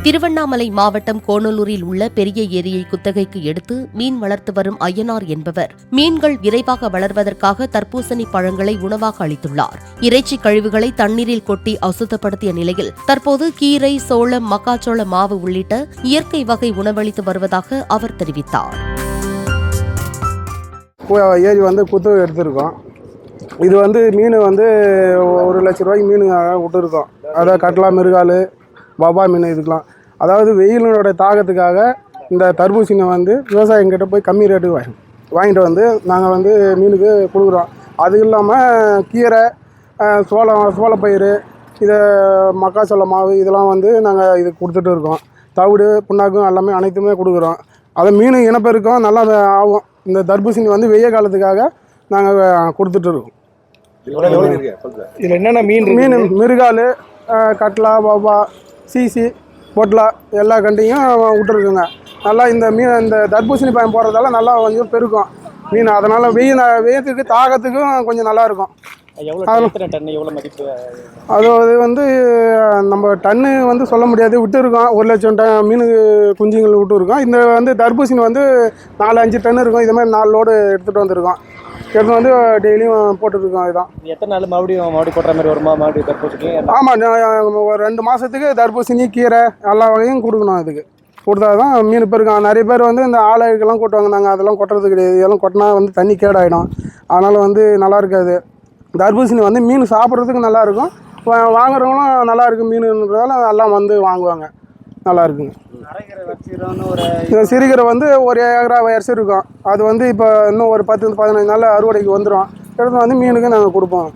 திருவண்ணாமலை மாவட்டம் கோணலூரில் உள்ள பெரிய ஏரியை குத்தகைக்கு எடுத்து மீன் வளர்த்து வரும் ஐயனார் என்பவர் மீன்கள் விரைவாக வளர்வதற்காக தர்பூசணி பழங்களை உணவாக அளித்துள்ளார். இறைச்சி கழிவுகளை தண்ணீரில் கொட்டி அசுத்தப்படுத்திய நிலையில் தற்போது கீரை, சோளம், மக்காச்சோள மாவு உள்ளிட்ட இயற்கை வகை உணவளித்து வருவதாக அவர் தெரிவித்தார். ஏரி குத்தகை எடுத்திருக்கோம். இது மீன் 1 லட்ச ரூபாய்க்கு மீன் விட்டுருக்கோம். அதாவது கட்லா, மிருகால், பாபா மீன் இதுக்கெலாம். அதாவது வெயிலினோட தாக்கத்துக்காக இந்த தர்பூசணி விவசாயிங்கிட்ட போய் கம்மி ரேட்டுக்கு வாங்கிட்டு நாங்கள் மீனுக்கு கொடுக்குறோம். அது இல்லாமல் கீரை, சோளப்பயிறு, இதை மக்காச்சோள மாவு இதெல்லாம் நாங்கள் இது கொடுத்துட்டு இருக்கோம். தவிடு, புண்ணாக்கும் எல்லாமே அனைத்துமே கொடுக்குறோம். அதை மீன் இனப்பெருக்கம் நல்லா ஆகும். இந்த தர்பூசணி வெய்ய காலத்துக்காக நாங்கள் கொடுத்துட்டு இருக்கோம். இதில் என்னென்ன மீன்? மிருகால், கட்லா, பாபா, சீசி, பொட்லா எல்லா கண்டையும் விட்டுருக்குங்க. நல்லா இந்த தர்பூசணி பயம் போடுறதால நல்லா கொஞ்சம் பெருக்கும் மீன். அதனால் வெய்யத்துக்கு தாகத்துக்கும் கொஞ்சம் நல்லாயிருக்கும். அது நம்ம டன்னு சொல்ல முடியாது, விட்டுருக்கோம். 1 லட்சம் டன் மீன் குஞ்சுங்கள் விட்டுருக்கோம். இந்த தர்பூசணி 4-5 டன் இருக்கும். இதுமாதிரி 4 லோடு எடுத்துகிட்டு வந்திருக்கோம். எடுத்து டெய்லியும் போட்டுருக்கோம். இதுதான். எத்தனை நாள் மறுபடியும் போடுற மாதிரி வருமா மறுபடியும் தர்பூசணி? ஆமாம், ஒரு 2 மாதத்துக்கு தர்பூசணி, கீரை எல்லா வகையும் கொடுக்கணும். இதுக்கு கொடுத்தா தான் மீன் பெருக்கம். நிறைய பேர் இந்த ஆலைக்கெல்லாம் கொட்டுவாங்க. நாங்கள் அதெல்லாம் கொட்டுறது கிடையாது. இதெல்லாம் கொட்டினா தண்ணி கேடாயிடும். அதனால் நல்லா இருக்காது. தர்பூசணி மீன் சாப்பிட்றதுக்கு நல்லாயிருக்கும். வாங்குறவங்களும் நல்லா இருக்குது மீனுன்றதால எல்லாம் வாங்குவாங்க. நல்லா இருக்குங்க. சிறுகீரை ஒரு ஏக்கரா வயசு இருக்கும். அது இப்போ இன்னும் ஒரு 10-15 நாளில் அறுவடைக்கு வந்துடும். எடுத்து மீனுக்கு நாங்கள் கொடுப்போம்.